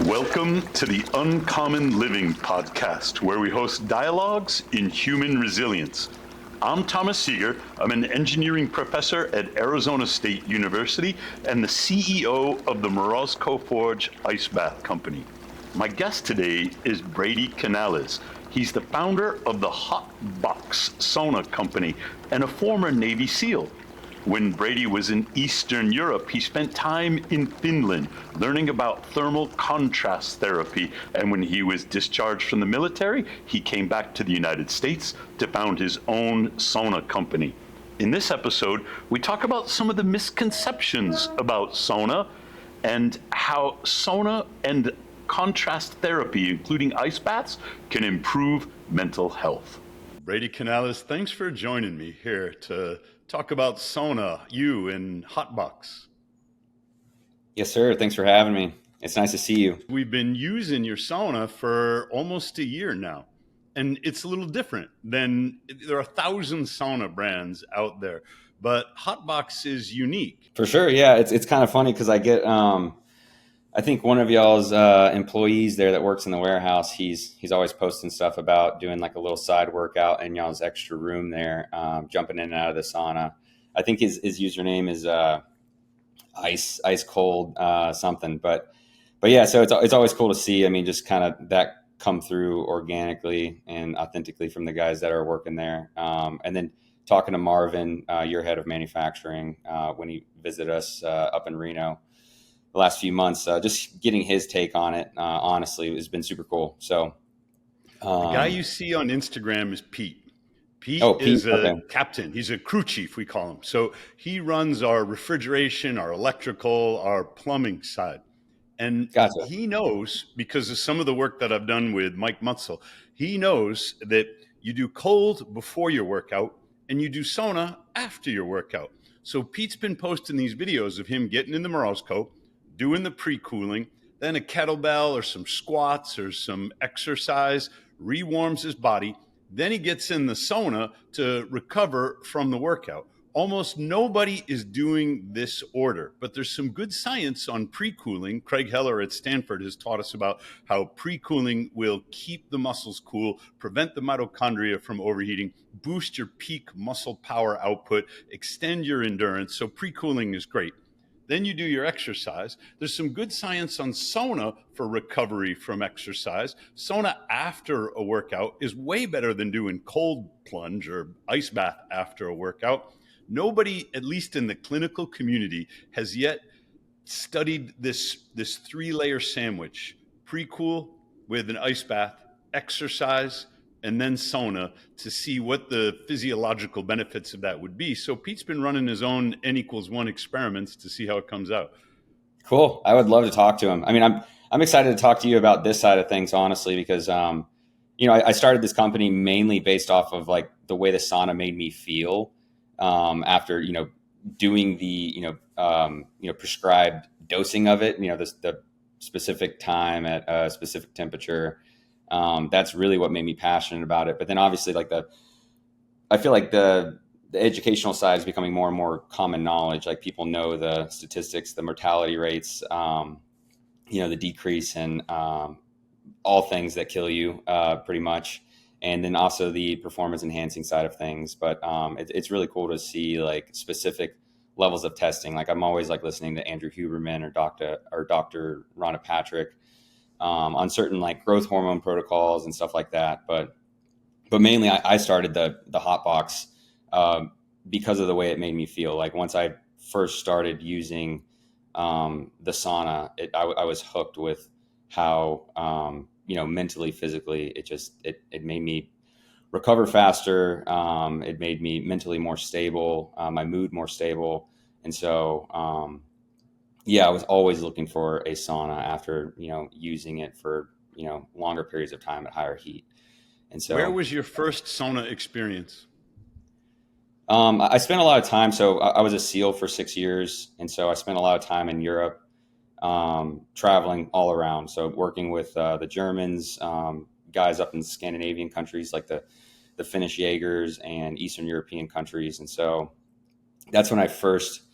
Welcome to the Uncommon Living podcast, where we host dialogues in human resilience. I'm Thomas Seager. I'm an engineering professor at Arizona State University and the CEO of the Morozko Forge Ice Bath Company. My guest today is Brady Canales. He's the founder of the Hot Box Sauna company and a former Navy SEAL. When Brady was in Eastern Europe, he spent time in Finland learning about thermal contrast therapy. And when he was discharged from the military, he came back to the United States to found his own sauna company. In this episode, we talk about some of the misconceptions about sauna and how sauna and contrast therapy, including ice baths, can improve mental health. Brady Canales, thanks for joining me here to talk about sauna, you and Hot Box. Yes, sir. Thanks for having me. It's nice to see you. We've been using your sauna for almost a year now, and it's a little different than there are 1,000 sauna brands out there, but Hot Box is unique. For sure. Yeah, it's kind of funny because I get I think one of y'all's employees there that works in the warehouse, he's always posting stuff about doing like a little side workout in y'all's extra room there, jumping in and out of the sauna. I think his username is ice cold something, but yeah. So it's always cool to see. I mean, just kind of that come through organically and authentically from the guys that are working there, and then talking to Marvin, your head of manufacturing, when he visited us up in Reno the last few months, just getting his take on it, honestly, has been super cool. So the guy you see on Instagram is Pete. Pete is a captain. He's a crew chief, we call him. So he runs our refrigeration, our electrical, our plumbing side. And Gotcha. He knows, because of some of the work that I've done with Mike Mutzel, he knows that you do cold before your workout and you do sauna after your workout. So Pete's been posting these videos of him getting in the Morozko, doing the pre-cooling, then a kettlebell or some squats or some exercise, rewarms his body. Then he gets in the sauna to recover from the workout. Almost nobody is doing this order, but there's some good science on pre-cooling. Craig Heller at Stanford has taught us about how pre-cooling will keep the muscles cool, prevent the mitochondria from overheating, boost your peak muscle power output, extend your endurance. So pre-cooling is great. Then you do your exercise. There's some good science on sauna for recovery from exercise. Sauna after a workout is way better than doing cold plunge or ice bath after a workout. Nobody, at least in the clinical community, has yet studied this 3-layer sandwich: pre-cool with an ice bath, exercise, and then sauna, to see what the physiological benefits of that would be. So Pete's been running his own N=1 experiments to see how it comes out. Cool. I would love to talk to him. I mean, I'm excited to talk to you about this side of things, honestly, because I started this company mainly based off of like the way the sauna made me feel after doing the prescribed dosing of it. The specific time at a specific temperature. That's really what made me passionate about it. But then obviously I feel like the educational side is becoming more and more common knowledge. Like people know the statistics, the mortality rates, the decrease in all things that kill you pretty much. And then also the performance enhancing side of things. But it's really cool to see like specific levels of testing. Like I'm always like listening to Andrew Huberman or Dr. Rhonda Patrick on certain like growth hormone protocols and stuff like that. But mainly I started the Hot Box because of the way it made me feel. Like once I first started using the sauna, I was hooked with how, mentally, physically, it made me recover faster. It made me mentally more stable, my mood more stable. And so, I was always looking for a sauna after, using it for, longer periods of time at higher heat. And so where was your first sauna experience? I spent a lot of time. So I was a SEAL for 6 years. And so I spent a lot of time in Europe, traveling all around. So working with the Germans, guys up in Scandinavian countries like the Finnish Jaegers and Eastern European countries. And so that's when I first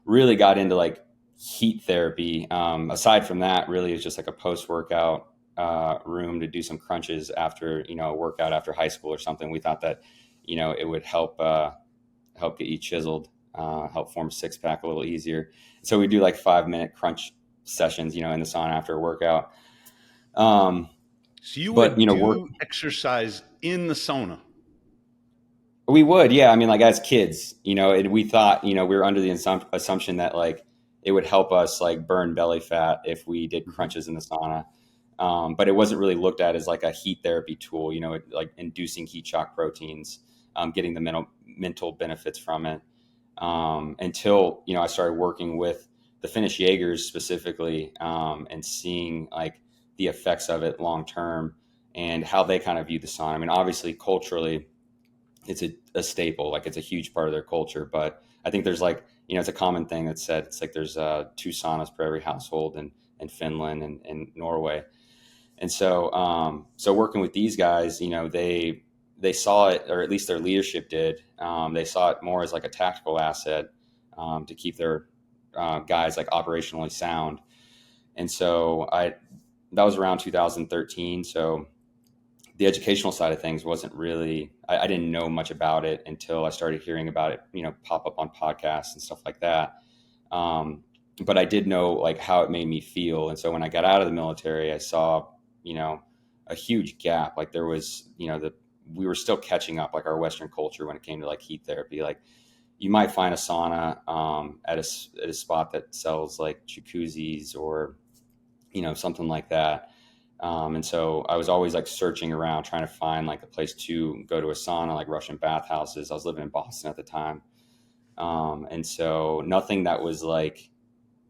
really got into like heat therapy. Aside from that, really is just like a post-workout room to do some crunches after, a workout after high school or something. We thought that, it would help get you chiseled, help form a six pack a little easier. So we do like 5-minute crunch sessions, in the sauna after a workout. So you But, would do exercise in the sauna? We would, yeah. I mean, like as kids, and we thought, we were under the assumption that like it would help us like burn belly fat if we did crunches in the sauna. But it wasn't really looked at as like a heat therapy tool, like inducing heat shock proteins, getting the mental benefits from it. Until, I started working with the Finnish Jaegers specifically, and seeing like the effects of it long term and how they kind of view the sauna. I mean, obviously culturally, it's a staple, like it's a huge part of their culture. But I think there's like, it's a common thing that's said. It's like there's 2 saunas per every household in Finland and Norway. And so, so working with these guys, they saw it, or at least their leadership did. They saw it more as like a tactical asset to keep their guys like operationally sound. And so that was around 2013. So the educational side of things wasn't really, I didn't know much about it until I started hearing about it, pop up on podcasts and stuff like that. But I did know like how it made me feel. And so when I got out of the military, I saw, a huge gap. Like there was, we were still catching up, like our Western culture when it came to like heat therapy. Like you might find a sauna at a spot that sells like jacuzzis or, something like that. And so I was always like searching around trying to find like a place to go to a sauna, like Russian bathhouses. I was living in Boston at the time. And so nothing that was like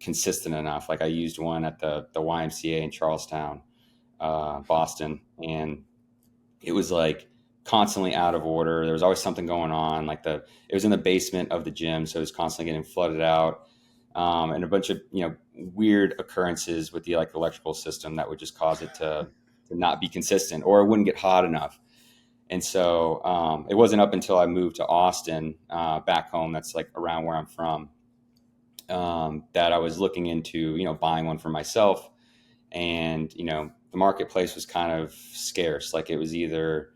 consistent enough. Like I used one at the YMCA in Charlestown, Boston, and it was like constantly out of order. There was always something going on. Like it was in the basement of the gym, so it was constantly getting flooded out. And a bunch of weird occurrences with the like electrical system that would just cause it to not be consistent, or it wouldn't get hot enough. And so it wasn't up until I moved to Austin, back home, that's like around where I'm from, that I was looking into buying one for myself. And the marketplace was kind of scarce. Like it was either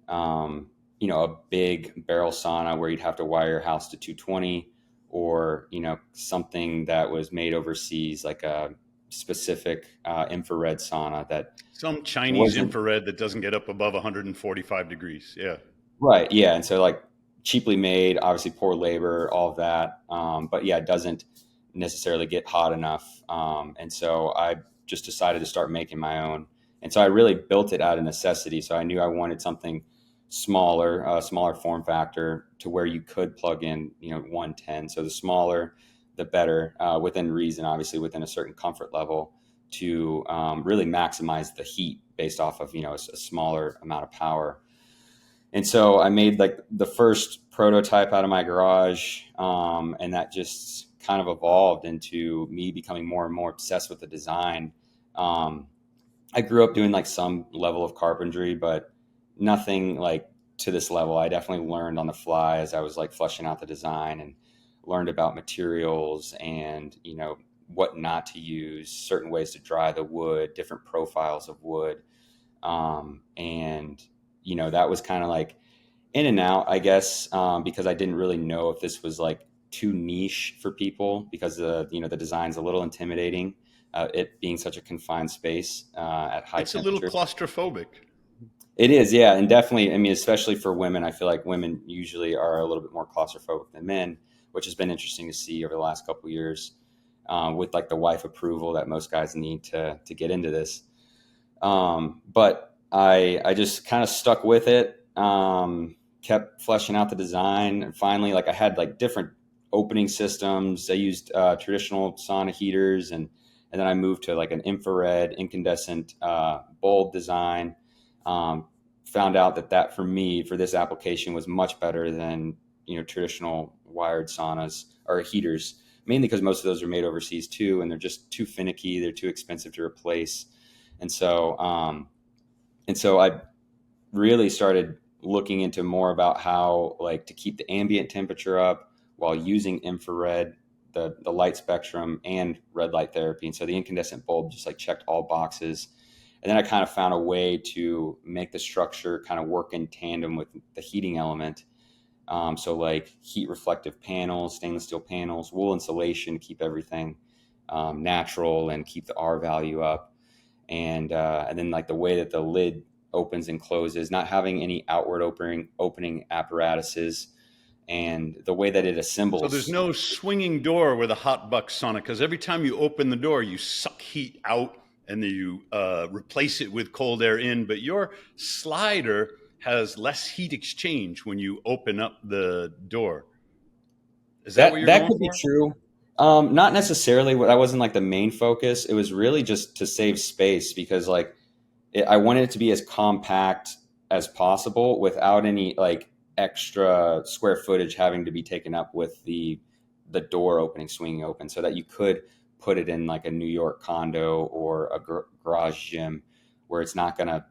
a big barrel sauna where you'd have to wire your house to 220, or something that was made overseas, like a specific infrared sauna that some Chinese infrared that doesn't get up above 145 degrees. Yeah. Right. Yeah. And so like cheaply made, obviously poor labor, all of that. But yeah, it doesn't necessarily get hot enough. And so I just decided to start making my own. And so I really built it out of necessity. So I knew I wanted something smaller, smaller form factor, to where you could plug in, 110. So the smaller, the better, within reason, obviously within a certain comfort level, to really maximize the heat based off of, a smaller amount of power. And so I made like the first prototype out of my garage, and that just kind of evolved into me becoming more and more obsessed with the design. I grew up doing like some level of carpentry, but nothing like to this level. I definitely learned on the fly as I was like fleshing out the design, and learned about materials and, what not to use, certain ways to dry the wood, different profiles of wood. And, that was kind of like in and out, I guess, because I didn't really know if this was like too niche for people, because the design's a little intimidating, it being such a confined space at high It's temperature. a little claustrophobic. It is, yeah. And definitely, I mean, especially for women, I feel like women usually are a little bit more claustrophobic than men, which has been interesting to see over the last couple of years, with like the wife approval that most guys need to get into this. But I just kind of stuck with it, kept fleshing out the design. And finally, like I had like different opening systems. I used traditional sauna heaters, and then I moved to like an infrared incandescent bulb design. Found out that for me, for this application, was much better than traditional wired saunas or heaters, mainly because most of those are made overseas too, and they're just too finicky, they're too expensive to replace. And so I really started looking into more about how like to keep the ambient temperature up while using infrared the light spectrum and red light therapy. And so the incandescent bulb just like checked all boxes. And then I kind of found a way to make the structure kind of work in tandem with the heating element. So like heat reflective panels, stainless steel panels, wool insulation to keep everything natural and keep the R value up. And then like the way that the lid opens and closes, not having any outward opening apparatuses, and the way that it assembles. So there's no swinging door with a Hot Box Sauna, because every time you open the door, you suck heat out and then you replace it with cold air in. But your slider has less heat exchange when you open up the door. Is that what you're that going could be for? true. Not necessarily. That wasn't like the main focus. It was really just to save space, because like I wanted it to be as compact as possible without any like extra square footage having to be taken up with the door opening, swinging open, so that you could put it in like a New York condo or a garage gym where it's not going to,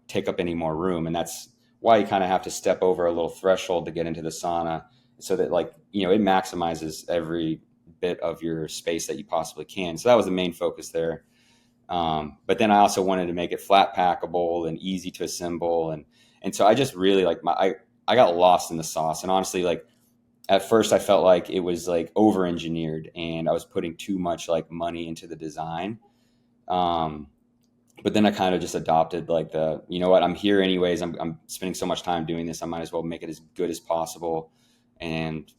take up any more room. And that's why you kind of have to step over a little threshold to get into the sauna, so that like, it maximizes every bit of your space that you possibly can. So that was the main focus there. But then I also wanted to make it flat packable and easy to assemble. And so I just really like I got lost in the sauce. And honestly, like at first I felt like it was like over engineered and I was putting too much like money into the design. But then I kind of just adopted like you know what, I'm here anyways. I'm spending so much time doing this. I might as well make it as good as possible and,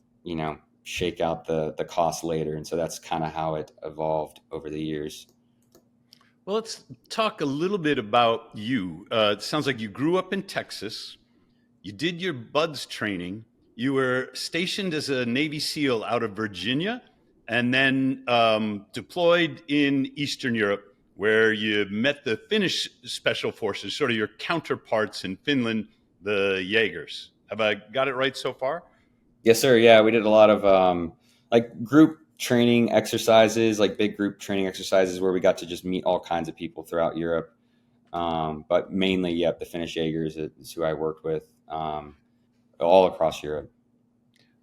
shake out the cost later. And so that's kind of how it evolved over the years. Well, let's talk a little bit about you. It sounds like you grew up in Texas. You did your BUDS training. You were stationed as a Navy SEAL out of Virginia, and then deployed in Eastern Europe, where you met the Finnish Special Forces, sort of your counterparts in Finland, the Jaegers. Have I got it right so far? Yes, sir. Yeah, we did a lot of like group training exercises, like big group training exercises where we got to just meet all kinds of people throughout Europe. But mainly, the Finnish Jaegers is who I worked with all across Europe.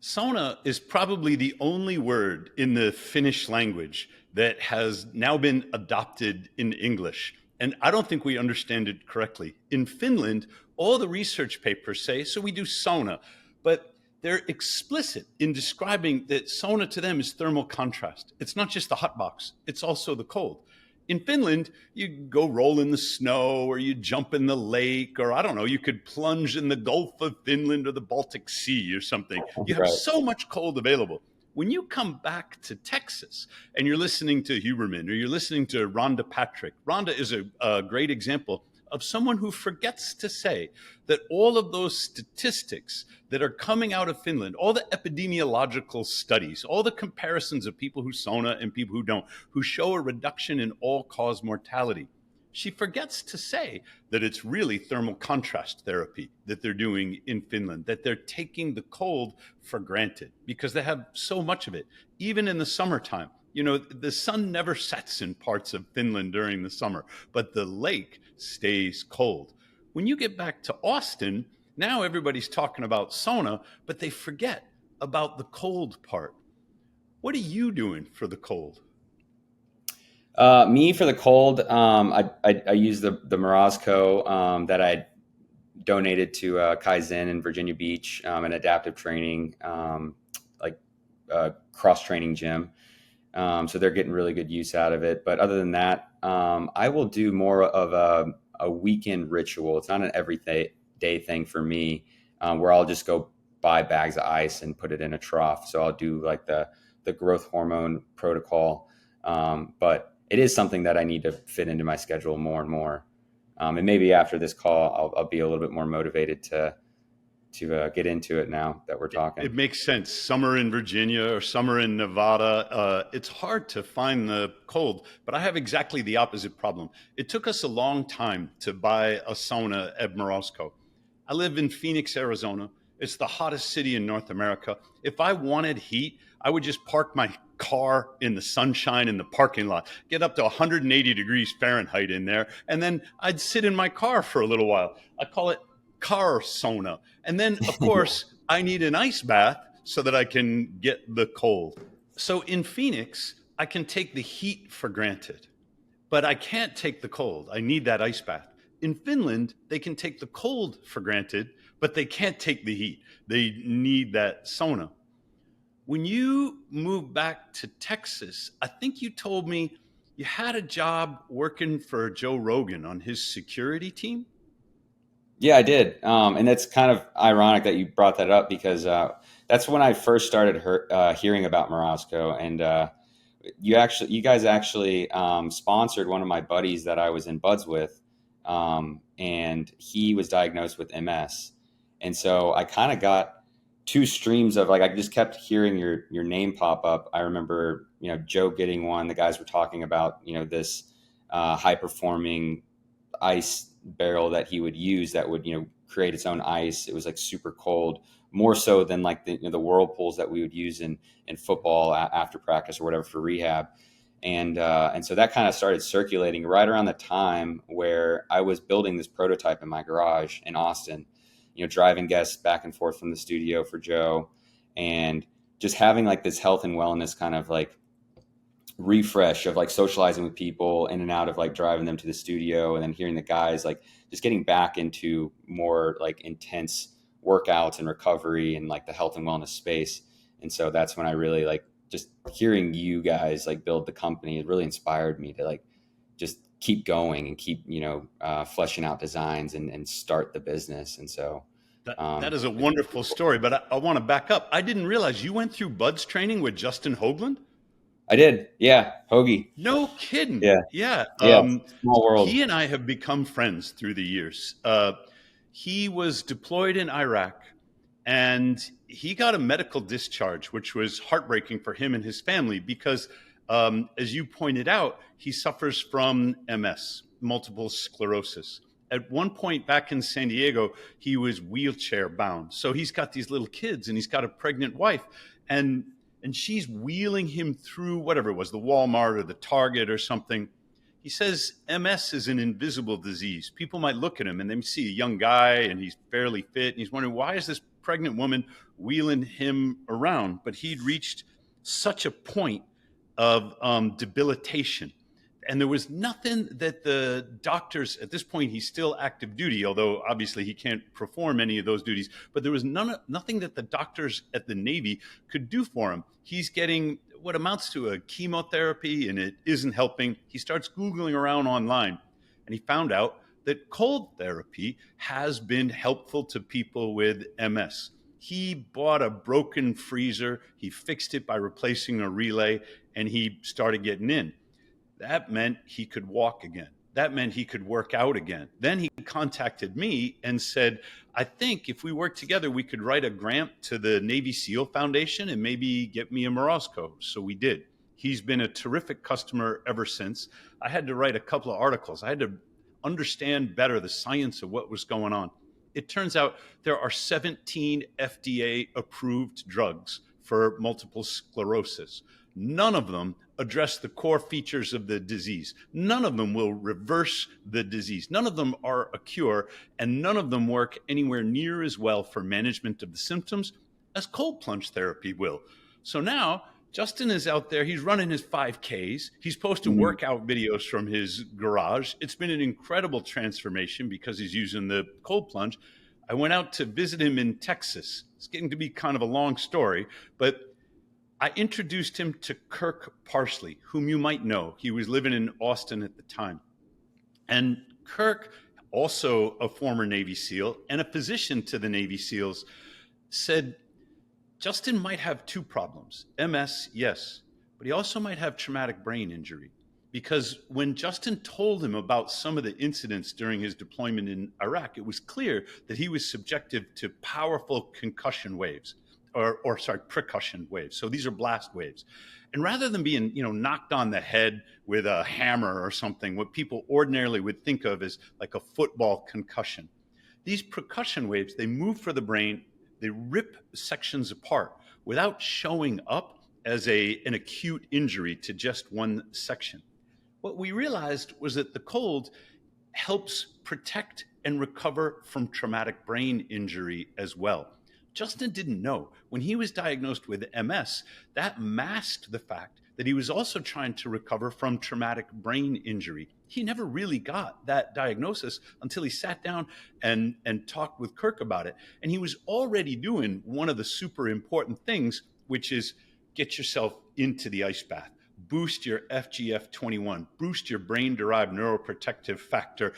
Sauna is probably the only word in the Finnish language that has now been adopted in English. And I don't think we understand it correctly. In Finland, all the research papers say, so we do sauna, but they're explicit in describing that sauna to them is thermal contrast. It's not just the hot box, it's also the cold. In Finland, you go roll in the snow or you jump in the lake, or I don't know, you could plunge in the Gulf of Finland or the Baltic Sea or something. You have Right. so much cold available. When you come back to Texas and you're listening to Huberman or you're listening to Rhonda Patrick, Rhonda is a great example of someone who forgets to say that all of those statistics that are coming out of Finland, all the epidemiological studies, all the comparisons of people who sauna and people who don't, who show a reduction in all-cause mortality, she forgets to say that it's really thermal contrast therapy that they're doing in Finland, that they're taking the cold for granted because they have so much of it, even in the summertime. The sun never sets in parts of Finland during the summer, but the lake stays cold. When you get back to Austin, now everybody's talking about sauna, but they forget about the cold part. What are you doing for the cold? Me for the cold, I use the Morozko that I donated to Kaizen in Virginia Beach, an adaptive training, cross training gym. So they're getting really good use out of it. But other than that, I will do more of a weekend ritual. It's not an everyday thing for me, where I'll just go buy bags of ice and put it in a trough. So I'll do like the growth hormone protocol. But it is something that I need to fit into my schedule more and more. And maybe after this call, I'll be a little bit more motivated to get into it now that we're talking. It makes sense. Summer in Virginia or summer in Nevada, it's hard to find the cold, but I have exactly the opposite problem. It took us a long time to buy a sauna at Morozko. I live in Phoenix, Arizona. It's the hottest city in North America. If I wanted heat, I would just park my car in the sunshine in the parking lot, get up to 180 degrees Fahrenheit in there, and then I'd sit in my car for a little while. I call it car sauna. And then, of course, I need an ice bath so that I can get the cold. So in Phoenix, I can take the heat for granted, but I can't take the cold. I need that ice bath. In Finland, they can take the cold for granted, but they can't take the heat. They need that sauna. When you moved back to Texas, I think you told me you had a job working for Joe Rogan on his security team. Yeah, I did. And it's kind of ironic that you brought that up because that's when I first started hearing about Morozko. And you guys actually sponsored one of my buddies that I was in buds with, and he was diagnosed with MS. And so I kind of got two streams of like I just kept hearing your name pop up. I remember Joe getting one. The guys were talking about this high performing ice barrel that he would use that would create its own ice. It was like super cold, more so than like the whirlpools that we would use in football after practice or whatever for rehab. And so that kind of started circulating right around the time where I was building this prototype in my garage in Austin, driving guests back and forth from the studio for Joe, and just having like this health and wellness kind of like refresh of like socializing with people in and out of like driving them to the studio, and then hearing the guys like just getting back into more like intense workouts and recovery and like the health and wellness space. And so that's when I really like just hearing you guys like build the company. It really inspired me to like just keep going and keep fleshing out designs and start the business. And so that is a wonderful story, but I want to back up. I didn't realize you went through buds training with Justin Hoagland. I did. Yeah. Hoagie. No kidding. Yeah. Yeah. Yeah. Small world. He and I have become friends through the years. He was deployed in Iraq, and he got a medical discharge, which was heartbreaking for him and his family because, as you pointed out, he suffers from MS, multiple sclerosis. At one point back in San Diego, he was wheelchair bound. So he's got these little kids and he's got a pregnant wife, and she's wheeling him through whatever it was, the Walmart or the Target or something. He says MS is an invisible disease. People might look at him and they see a young guy and he's fairly fit, and he's wondering, why is this pregnant woman wheeling him around? But he'd reached such a point of debilitation. And there was nothing that the doctors, at this point, he's still active duty, although obviously he can't perform any of those duties, but there was nothing that the doctors at the Navy could do for him. He's getting what amounts to a chemotherapy, and it isn't helping. He starts Googling around online, and he found out that cold therapy has been helpful to people with MS. He bought a broken freezer, he fixed it by replacing a relay, and he started getting in. That meant he could walk again. That meant he could work out again. Then he contacted me and said, I think if we work together, we could write a grant to the Navy SEAL Foundation and maybe get me a Morozko. So we did. He's been a terrific customer ever since. I had to write a couple of articles. I had to understand better the science of what was going on. It turns out there are 17 FDA approved drugs for multiple sclerosis. None of them address the core features of the disease. None of them will reverse the disease. None of them are a cure, and none of them work anywhere near as well for management of the symptoms as cold plunge therapy will. So now Justin is out there. He's running his 5Ks. He's posting workout videos from his garage. It's been an incredible transformation because he's using the cold plunge. I went out to visit him in Texas. It's getting to be kind of a long story, but I introduced him to Kirk Parsley, whom you might know. He was living in Austin at the time. And Kirk, also a former Navy SEAL and a physician to the Navy SEALs, said, Justin might have two problems. MS, yes, but he also might have traumatic brain injury. Because when Justin told him about some of the incidents during his deployment in Iraq, it was clear that he was subjected to powerful concussion waves. Percussion waves. So these are blast waves. And rather than being, knocked on the head with a hammer or something, what people ordinarily would think of as like a football concussion, these percussion waves, they move for the brain, they rip sections apart without showing up as an acute injury to just one section. What we realized was that the cold helps protect and recover from traumatic brain injury as well. Justin didn't know. When he was diagnosed with MS, that masked the fact that he was also trying to recover from traumatic brain injury. He never really got that diagnosis until he sat down and talked with Kirk about it. And he was already doing one of the super important things, which is get yourself into the ice bath, boost your FGF21, boost your brain-derived neuroprotective factor,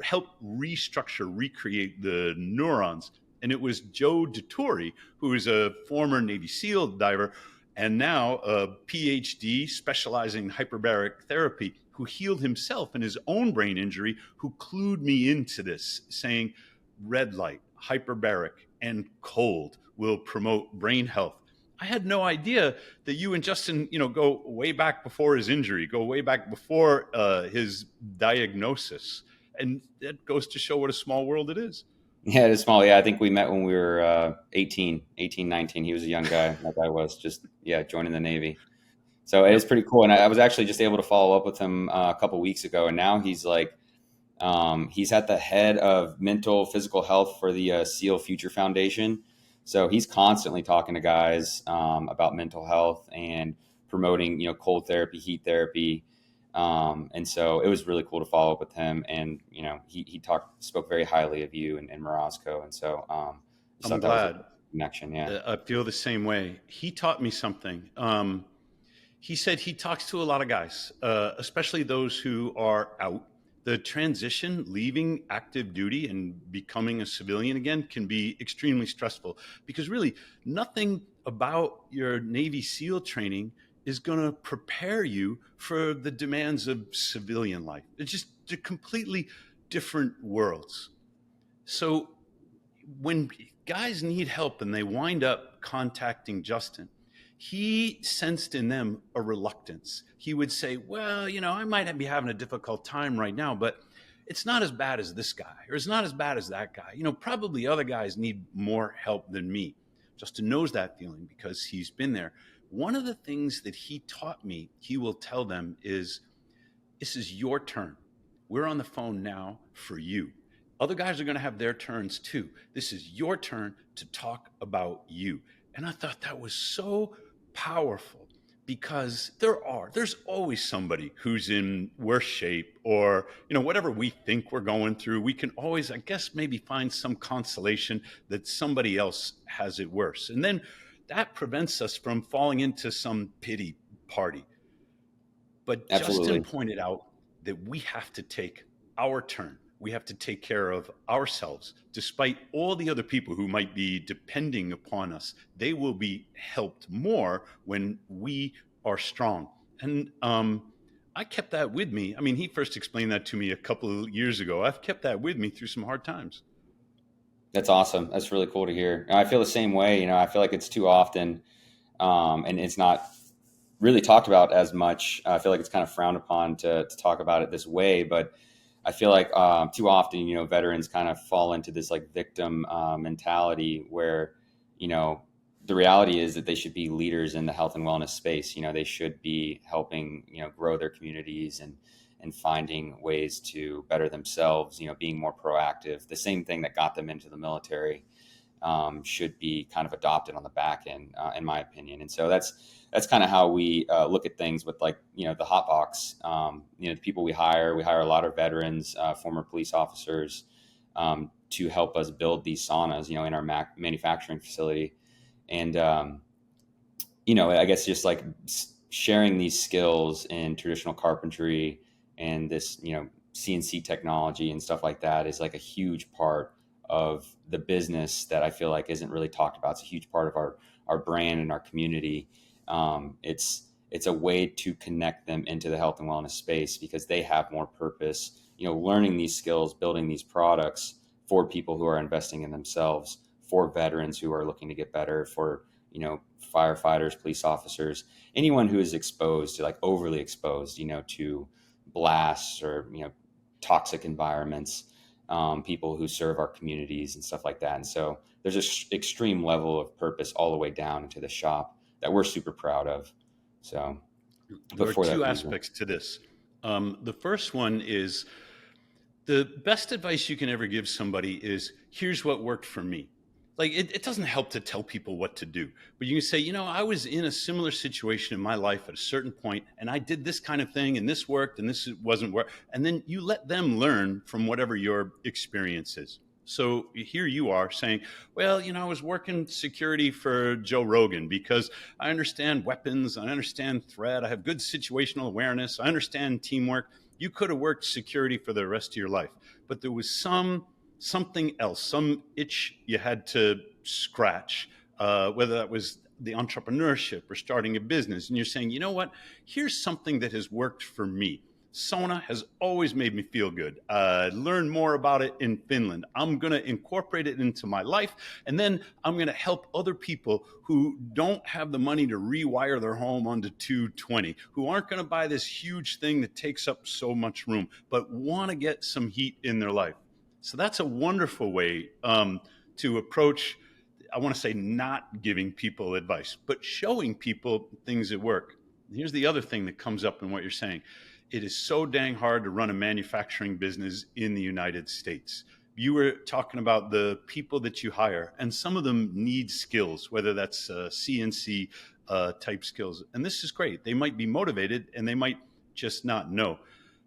help restructure, recreate the neurons. And it was Joe DeTore, who is a former Navy SEAL diver and now a PhD specializing in hyperbaric therapy, who healed himself in his own brain injury, who clued me into this, saying red light, hyperbaric, and cold will promote brain health. I had no idea that you and Justin, go way back before his injury, go way back before his diagnosis. And that goes to show what a small world it is. Yeah, it is small. Yeah, I think we met when we were 18, 19. He was a young guy, like I was, just, joining the Navy. So it is pretty cool. And I was actually just able to follow up with him a couple weeks ago. And now he's like, he's at the head of mental physical health for the SEAL Future Foundation. So he's constantly talking to guys about mental health and promoting, cold therapy, heat therapy. And so it was really cool to follow up with him. And, he spoke very highly of you and Morozko. And so I'm glad. Connection. Yeah. I feel the same way. He taught me something. He said he talks to a lot of guys, especially those who are out. The transition, leaving active duty and becoming a civilian again, can be extremely stressful, because really nothing about your Navy SEAL training is going to prepare you for the demands of civilian life. It's just completely different worlds. So when guys need help and they wind up contacting Justin, he sensed in them a reluctance. He would say, well, I might be having a difficult time right now, but it's not as bad as this guy, or it's not as bad as that guy. Probably other guys need more help than me. Justin knows that feeling because he's been there. One of the things that he taught me, he will tell them, is this is your turn. We're on the phone now for you. Other guys are going to have their turns too. This is your turn to talk about you. And I thought that was so powerful, because there's always somebody who's in worse shape, or, whatever we think we're going through, we can always, I guess, maybe find some consolation that somebody else has it worse. And then that prevents us from falling into some pity party. But Absolutely. Justin pointed out that we have to take our turn. We have to take care of ourselves. Despite all the other people who might be depending upon us, they will be helped more when we are strong. And I kept that with me. I mean, he first explained that to me a couple of years ago. I've kept that with me through some hard times. That's awesome. That's really cool to hear. I feel the same way. I feel like it's too often, and it's not really talked about as much. I feel like it's kind of frowned upon to talk about it this way, but I feel like too often, veterans kind of fall into this like victim mentality where, the reality is that they should be leaders in the health and wellness space. They should be helping, grow their communities and finding ways to better themselves, being more proactive. The same thing that got them into the military should be kind of adopted on the back end, in my opinion. And so that's kind of how we look at things with, like, the Hot Box. The people we hire a lot of veterans, former police officers, to help us build these saunas, in our manufacturing facility. And, I guess just like sharing these skills in traditional carpentry and this, CNC technology and stuff like that is like a huge part of the business that I feel like isn't really talked about. It's a huge part of our brand and our community. It's a way to connect them into the health and wellness space, because they have more purpose, learning these skills, building these products for people who are investing in themselves, for veterans who are looking to get better, for, firefighters, police officers, anyone who is exposed to, like, overly exposed, to blasts or, toxic environments, people who serve our communities and stuff like that. And so there's an extreme level of purpose all the way down into the shop that we're super proud of. So there are two aspects to this. The first one is, the best advice you can ever give somebody is, here's what worked for me. like it doesn't help to tell people what to do, but you can say, I was in a similar situation in my life at a certain point, and I did this kind of thing, and this worked, and this wasn't work, and then you let them learn from whatever your experience is. So here you are saying, well, I was working security for Joe Rogan because I understand weapons, I understand threat, I have good situational awareness, I understand teamwork. You could have worked security for the rest of your life, but there was something else, some itch you had to scratch, whether that was the entrepreneurship or starting a business. And you're saying, what? Here's something that has worked for me. Sauna has always made me feel good. Learn more about it in Finland. I'm going to incorporate it into my life. And then I'm going to help other people who don't have the money to rewire their home onto 220, who aren't going to buy this huge thing that takes up so much room, but want to get some heat in their life. So that's a wonderful way to approach, I want to say, not giving people advice, but showing people things that work. Here's the other thing that comes up in what you're saying. It is so dang hard to run a manufacturing business in the United States. You were talking about the people that you hire, and some of them need skills, whether that's CNC type skills. And this is great. They might be motivated and they might just not know,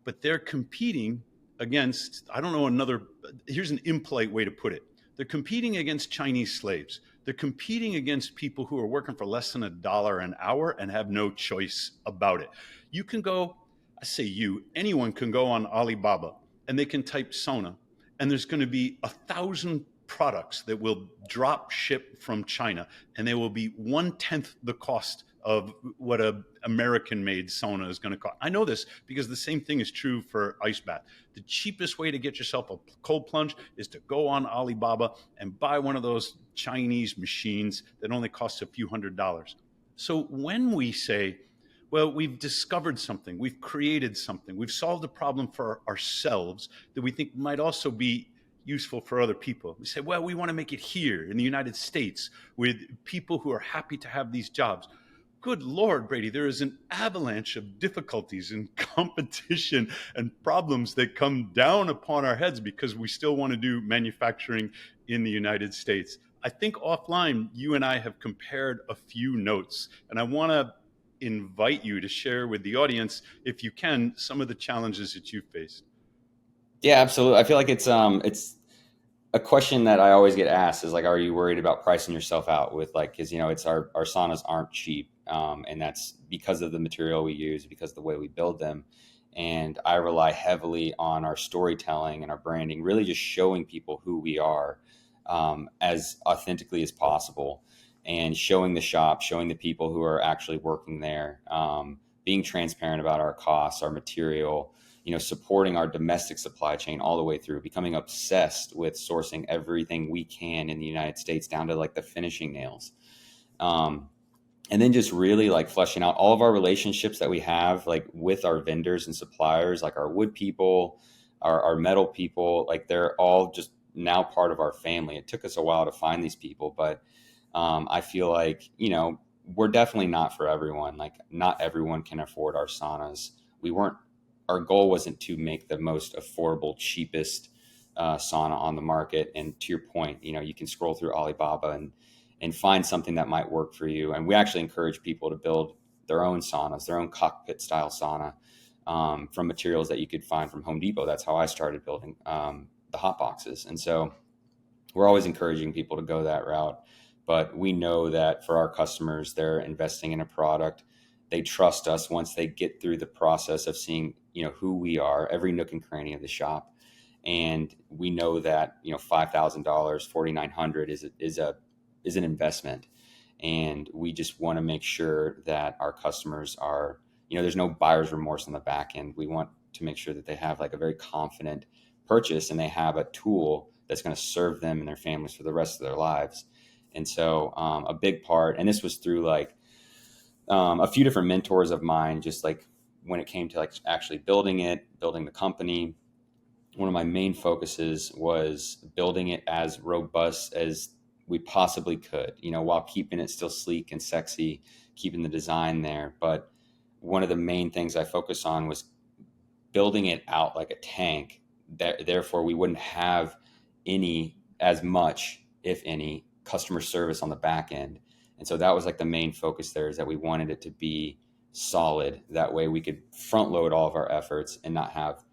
but they're competing against, I don't know, here's an impolite way to put it. They're competing against Chinese slaves. They're competing against people who are working for less than $1 an hour and have no choice about it. You can go, I say anyone can go on Alibaba and they can type sauna, and there's going to be 1,000 products that will drop ship from China, and they will be 1/10 the cost of what a American-made sauna is going to cost. I know this because the same thing is true for ice bath. The cheapest way to get yourself a cold plunge is to go on Alibaba and buy one of those Chinese machines that only costs a few $100s. So when we say, well, we've discovered something, we've created something, we've solved a problem for ourselves that we think might also be useful for other people. We say, well, we want to make it here in the United States with people who are happy to have these jobs. Good Lord, Brady, there is an avalanche of difficulties and competition and problems that come down upon our heads because we still want to do manufacturing in the United States. I think offline, you and I have compared a few notes, and I want to invite you to share with the audience, if you can, some of the challenges that you faced. Yeah, absolutely. I feel like it's a question that I always get asked is like, are you worried about pricing yourself out with because it's our saunas aren't cheap, and that's because of the material we use, because of the way we build them. And I rely heavily on our storytelling and our branding, really just showing people who we are as authentically as possible, and showing the shop, showing the people who are actually working there, being transparent about our costs, our material, supporting our domestic supply chain all the way through, becoming obsessed with sourcing everything we can in the United States down to like the finishing nails. And then just really like fleshing out all of our relationships that we have like with our vendors and suppliers, like our wood people, our metal people, like they're all just now part of our family. It took us a while to find these people, but I feel like, we're definitely not for everyone. Like not everyone can afford our saunas. Our goal wasn't to make the most affordable, cheapest sauna on the market. And to your point, you can scroll through Alibaba and find something that might work for you. And we actually encourage people to build their own saunas, their own cockpit style sauna, from materials that you could find from Home Depot. That's how I started building the hot boxes. And so we're always encouraging people to go that route. But we know that for our customers, they're investing in a product. They trust us once they get through the process of seeing, who we are, every nook and cranny of the shop. And we know that, $5,000, $4,900 is an investment. And we just want to make sure that our customers are, there's no buyer's remorse on the back end. We want to make sure that they have like a very confident purchase and they have a tool that's going to serve them and their families for the rest of their lives. And so a big part, and this was through like a few different mentors of mine, just like when it came to like actually building the company, one of my main focuses was building it as robust as we possibly could, while keeping it still sleek and sexy, keeping the design there. But one of the main things I focused on was building it out like a tank. Therefore, we wouldn't have as much, if any, customer service on the back end. And so that was like the main focus there, is that we wanted it to be solid. That way we could front load all of our efforts and not have,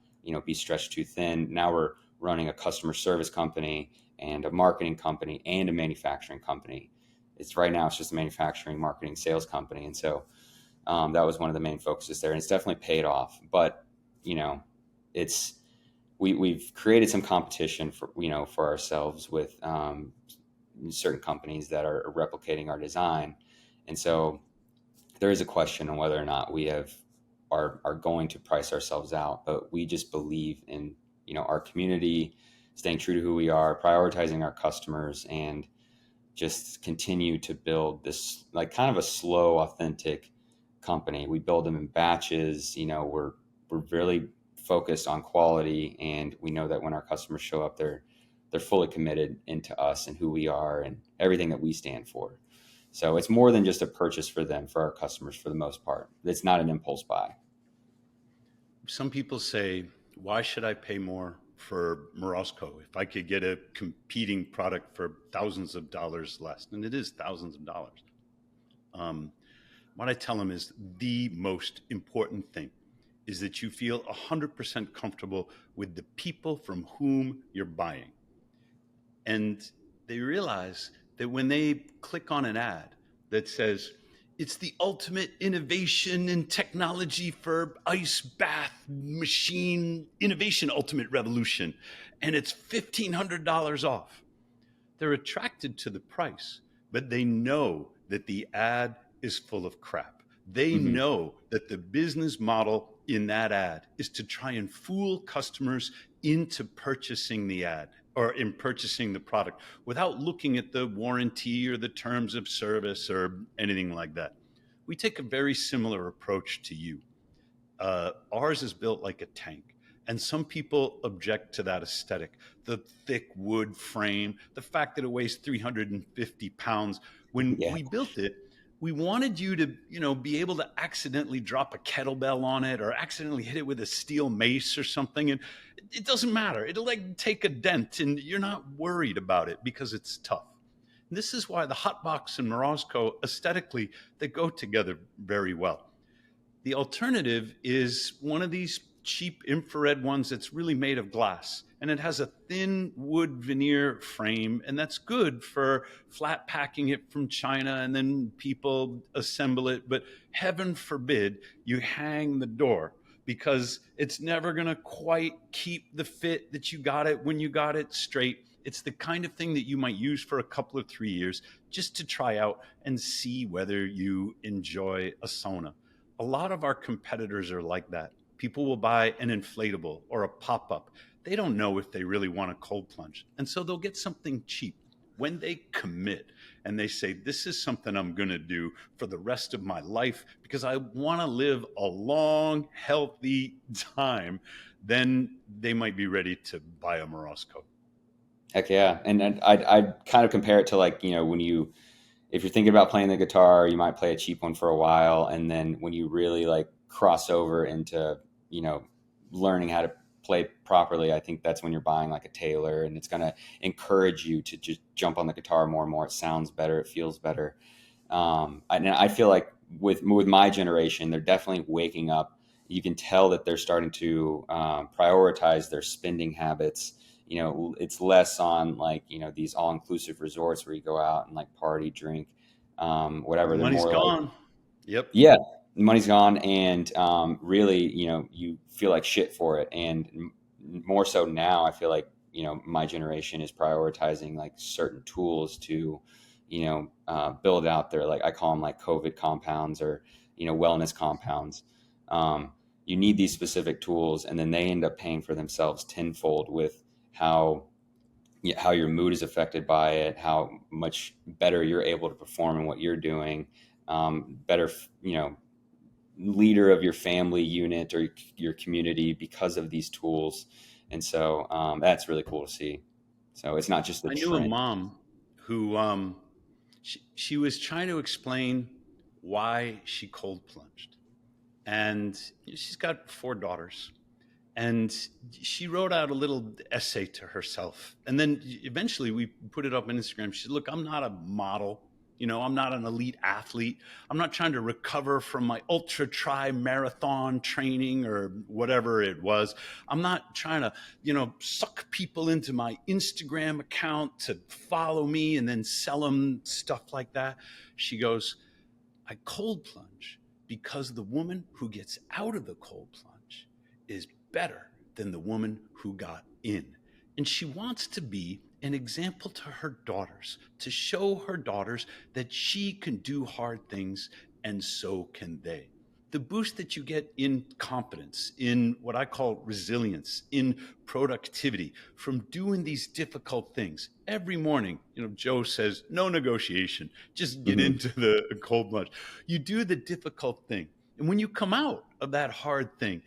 be stretched too thin. Now we're running a customer service company and a marketing company and a manufacturing company. It's just a manufacturing, marketing, sales company. And so that was one of the main focuses there, and it's definitely paid off. But we've created some competition for ourselves with certain companies that are replicating our design, and so there is a question on whether or not we are going to price ourselves out. But we just believe in our community, staying true to who we are, prioritizing our customers, and just continue to build this like kind of a slow, authentic company. We build them in batches. We're really focused on quality, and we know that when our customers show up, they're fully committed into us and who we are and everything that we stand for. So it's more than just a purchase for them, for our customers, for the most part. It's not an impulse buy. Some people say, why should I pay more for Morozko if I could get a competing product for thousands of dollars less? And it is thousands of dollars. What I tell them is the most important thing is that you feel 100% comfortable with the people from whom you're buying. And they realize that when they click on an ad that says, it's the ultimate innovation in technology for ice bath machine innovation, ultimate revolution, and it's $1,500 off, they're attracted to the price, but they know that the ad is full of crap. They know that the business model in that ad is to try and fool customers into purchasing the ad or in purchasing the product without looking at the warranty or the terms of service or anything like that. We take a very similar approach to you. Ours is built like a tank. And some people object to that aesthetic, the thick wood frame, the fact that it weighs 350 pounds. When we built it, we wanted you to, be able to accidentally drop a kettlebell on it or accidentally hit it with a steel mace or something. And it doesn't matter. It'll take a dent and you're not worried about it because it's tough. And this is why the Hot Box and Morozko aesthetically, they go together very well. The alternative is one of these cheap infrared ones that's really made of glass, and it has a thin wood veneer frame, and that's good for flat packing it from China and then people assemble it. But heaven forbid you hang the door, because it's never going to quite keep the fit that you got it when you got it straight. It's the kind of thing that you might use for a couple of 3 years just to try out and see whether you enjoy a sauna. A lot of our competitors are like that. People will buy an inflatable or a pop-up. They don't know if they really want a cold plunge. And so they'll get something cheap. When they commit and they say, this is something I'm going to do for the rest of my life because I want to live a long, healthy time, then they might be ready to buy a Morozko. Heck yeah. And I'd kind of compare it to if you're thinking about playing the guitar, you might play a cheap one for a while. And then when you really cross over into, learning how to play properly, I think that's when you're buying like a Taylor, and it's going to encourage you to just jump on the guitar more and more. It sounds better. It feels better. And I feel like with my generation, they're definitely waking up. You can tell that they're starting to prioritize their spending habits. It's less on these all-inclusive resorts where you go out and party, drink, whatever. The money's gone. Yep. Yeah, the money's gone, and really, you feel like shit for it. And more so now, I feel like my generation is prioritizing certain tools to build out their I call them COVID compounds or wellness compounds. You need these specific tools, and then they end up paying for themselves tenfold with how your mood is affected by it, how much better you're able to perform in what you're doing, better, leader of your family unit or your community because of these tools. And so that's really cool to see. So it's not just the I knew a mom who she was trying to explain why she cold plunged. And she's got 4 daughters. And she wrote out a little essay to herself. And then eventually we put it up on Instagram. She said, look, I'm not a model. I'm not an elite athlete. I'm not trying to recover from my ultra tri marathon training or whatever it was. I'm not trying to, suck people into my Instagram account to follow me and then sell them stuff like that. She goes, I cold plunge because the woman who gets out of the cold plunge is better than the woman who got in. And she wants to be an example to her daughters, to show her daughters that she can do hard things and so can they. The boost that you get in confidence, in what I call resilience, in productivity from doing these difficult things every morning. Joe says, no negotiation, just get into the cold plunge. You do the difficult thing. And when you come out of that hard thing,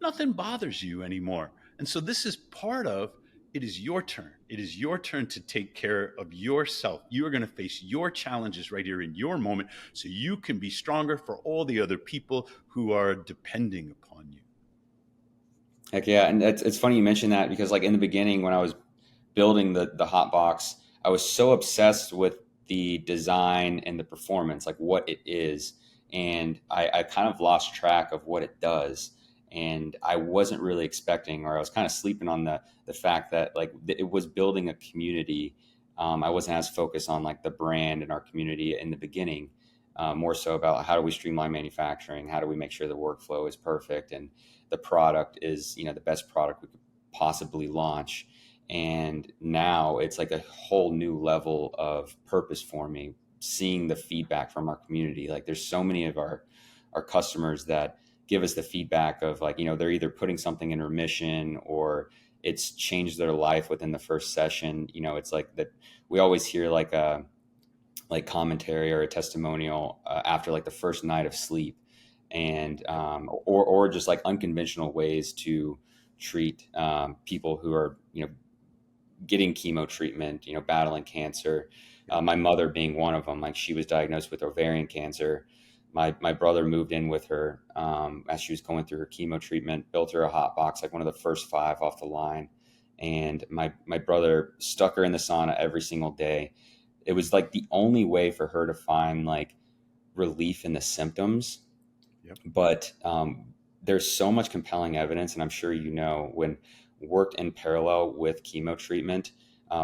nothing bothers you anymore. And so this is part of it is your turn. It is your turn to take care of yourself. You are going to face your challenges right here in your moment so you can be stronger for all the other people who are depending upon you. Heck yeah. And it's funny you mentioned that because like in the beginning when I was building the Hot Box, I was so obsessed with the design and the performance, like what it is. And I kind of lost track of what it does. And I wasn't really expecting, or I was kind of sleeping on the fact that like it was building a community. I wasn't as focused on like the brand and our community in the beginning, more so about how do we streamline manufacturing? How do we make sure the workflow is perfect and the product is, the best product we could possibly launch. And now it's like a whole new level of purpose for me, seeing the feedback from our community. Like there's so many of our customers that give us the feedback of like, they're either putting something in remission or it's changed their life within the first session. It's like that we always hear like a commentary or a testimonial after like the first night of sleep, and or just like unconventional ways to treat people who are getting chemo treatment, battling cancer. My mother being one of them, like she was diagnosed with ovarian cancer. My brother moved in with her as she was going through her chemo treatment, built her a hot box, like one of the first 5 off the line. And my brother stuck her in the sauna every single day. It was like the only way for her to find like relief in the symptoms. Yep. But there's so much compelling evidence, and I'm sure when worked in parallel with chemo treatment,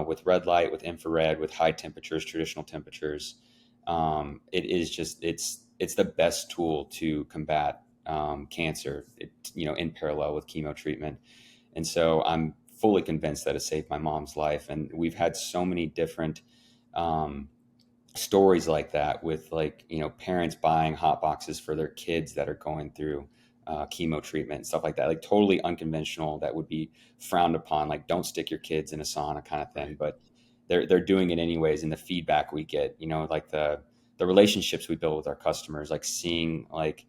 with red light, with infrared, with high temperatures, traditional temperatures, it is just it's the best tool to combat cancer, in parallel with chemo treatment. And so I'm fully convinced that it saved my mom's life. And we've had so many different stories like that with like, parents buying hot boxes for their kids that are going through chemo treatment and stuff like that, like totally unconventional, that would be frowned upon, like don't stick your kids in a sauna kind of thing. But they're doing it anyways. And the feedback we get, like the relationships we build with our customers, like seeing like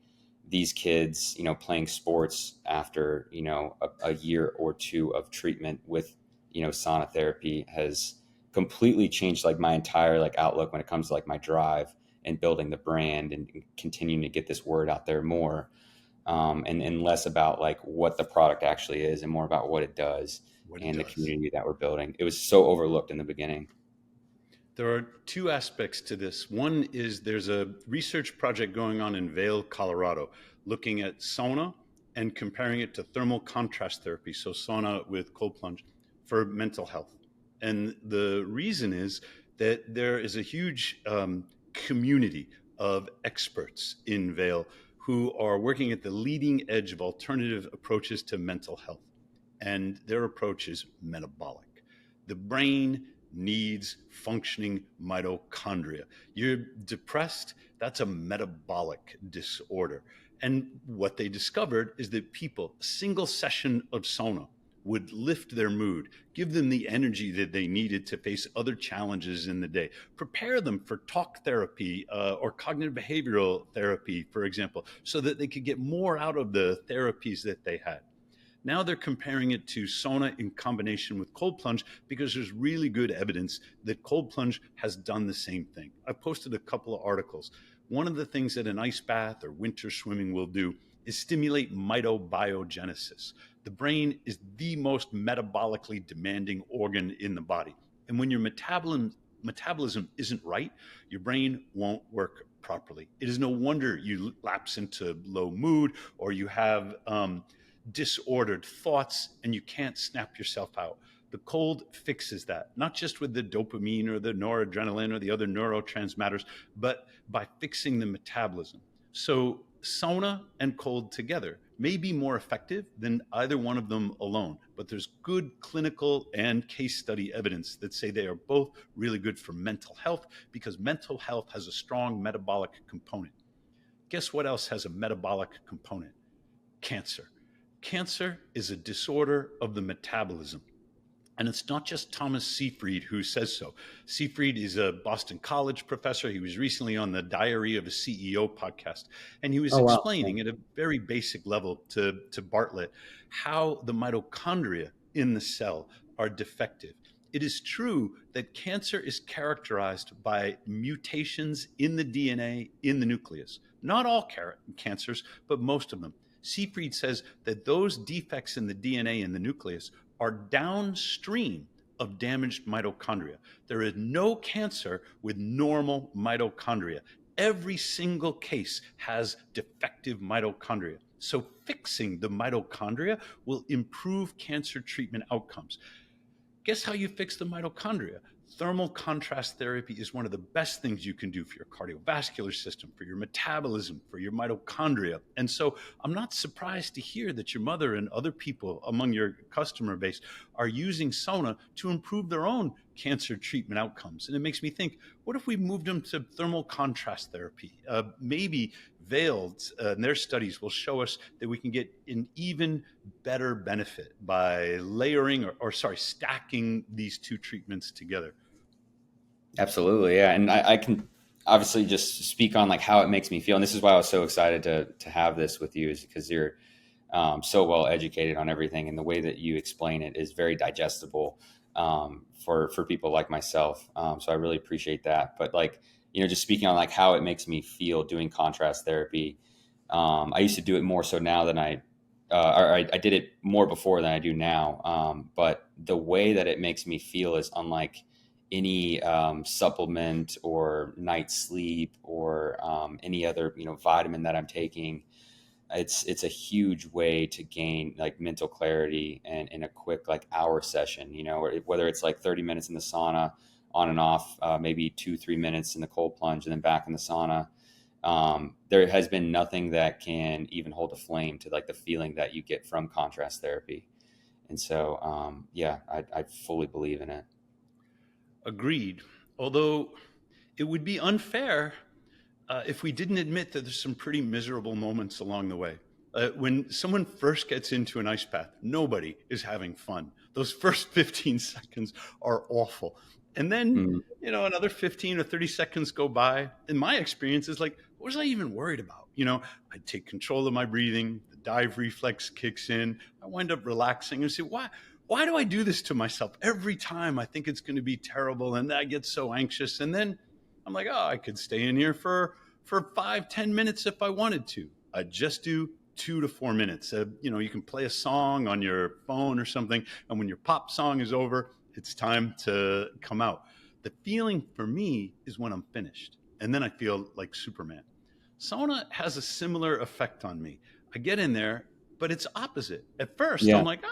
these kids, playing sports after, a year or 2 of treatment with, sauna therapy has completely changed like my entire like outlook when it comes to like my drive and building the brand and continuing to get this word out there more. And less about like what the product actually is and more about what it does and the community that we're building. It was so overlooked in the beginning. There are 2 aspects to this. One is there's a research project going on in Vail, Colorado, looking at sauna and comparing it to thermal contrast therapy. So sauna with cold plunge for mental health. And the reason is that there is a huge community of experts in Vail who are working at the leading edge of alternative approaches to mental health. And their approach is metabolic. The brain needs functioning mitochondria. You're depressed, that's a metabolic disorder. And what they discovered is that people, a single session of sauna would lift their mood, give them the energy that they needed to face other challenges in the day, prepare them for talk therapy or cognitive behavioral therapy, for example, so that they could get more out of the therapies that they had. Now they're comparing it to sauna in combination with cold plunge because there's really good evidence that cold plunge has done the same thing. I posted a couple of articles. One of the things that an ice bath or winter swimming will do is stimulate mitobiogenesis. The brain is the most metabolically demanding organ in the body. And when your metabolism isn't right, your brain won't work properly. It is no wonder you lapse into low mood, or you have disordered thoughts, and you can't snap yourself out. The cold fixes that, not just with the dopamine or the noradrenaline or the other neurotransmitters, but by fixing the metabolism. So sauna and cold together may be more effective than either one of them alone, but there's good clinical and case study evidence that say they are both really good for mental health, because mental health has a strong metabolic component. Guess what else has a metabolic component? Cancer. Cancer is a disorder of the metabolism. And it's not just Thomas Seyfried who says so. Seyfried is a Boston College professor. He was recently on the Diary of a CEO podcast, and he was Oh, wow. explaining at a very basic level to Bartlett how the mitochondria in the cell are defective. It is true that cancer is characterized by mutations in the DNA in the nucleus. Not all cancers, but most of them. Seyfried says that those defects in the DNA in the nucleus are downstream of damaged mitochondria. There is no cancer with normal mitochondria. Every single case has defective mitochondria. So fixing the mitochondria will improve cancer treatment outcomes. Guess how you fix the mitochondria? Thermal contrast therapy is one of the best things you can do for your cardiovascular system, for your metabolism, for your mitochondria. And so I'm not surprised to hear that your mother and other people among your customer base are using sauna to improve their own cancer treatment outcomes. And it makes me think, what if we moved them to thermal contrast therapy? Maybe Veiled and their studies will show us that we can get an even better benefit by layering or stacking these two treatments together. Absolutely. Yeah. And I can obviously just speak on like how it makes me feel. And this is why I was so excited to have this with you, is because you're so well educated on everything. And the way that you explain it is very digestible for people like myself. So I really appreciate that. But like, just speaking on like how it makes me feel doing contrast therapy. I used to do it more so now than I did it more before than I do now. But the way that it makes me feel is unlike any supplement or night sleep or any other vitamin that I'm taking. It's a huge way to gain like mental clarity and in a quick like hour session, whether it's like 30 minutes in the sauna on and off, maybe 2-3 minutes in the cold plunge and then back in the sauna. There has been nothing that can even hold a flame to like the feeling that you get from contrast therapy. And so, I fully believe in it. Agreed. Although it would be unfair if we didn't admit that there's some pretty miserable moments along the way. When someone first gets into an ice bath, nobody is having fun. Those first 15 seconds are awful. And then, another 15 or 30 seconds go by. And my experience is like, what was I even worried about? I take control of my breathing. The dive reflex kicks in. I wind up relaxing and say, why do I do this to myself every time? I think it's going to be terrible. And I get so anxious. And then I'm like, I could stay in here for 5-10 minutes if I wanted to. I just do 2 to 4 minutes. You can play a song on your phone or something. And when your pop song is over, it's time to come out. The feeling for me is when I'm finished. And then I feel like Superman. Sauna has a similar effect on me. I get in there, but it's opposite. At first, I'm like,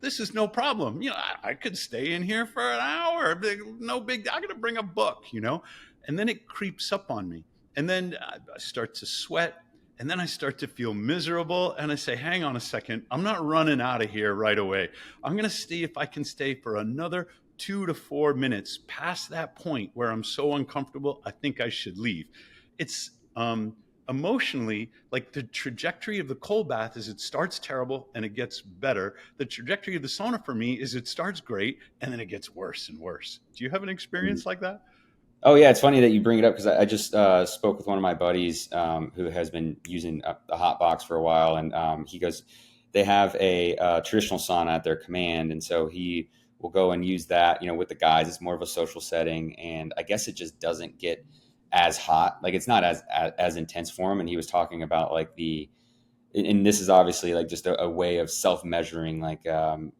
this is no problem. I could stay in here for an hour. No big, I'm going to bring a book, And then it creeps up on me. And then I start to sweat. And then I start to feel miserable. And I say, hang on a second. I'm not running out of here right away. I'm going to see if I can stay for another 2 to 4 minutes. Past that point where I'm so uncomfortable, I think I should leave. It's emotionally, like the trajectory of the cold bath is it starts terrible and it gets better. The trajectory of the sauna for me is it starts great and then it gets worse and worse. Do you have an experience like that? Oh yeah, it's funny that you bring it up because I just spoke with one of my buddies who has been using the Hot Box for a while, and he goes, they have a traditional sauna at their command, and so he will go and use that, with the guys. It's more of a social setting, and I guess it just doesn't get as hot. Like it's not as intense for him. And he was talking about like and this is obviously like just a way of self-measuring, like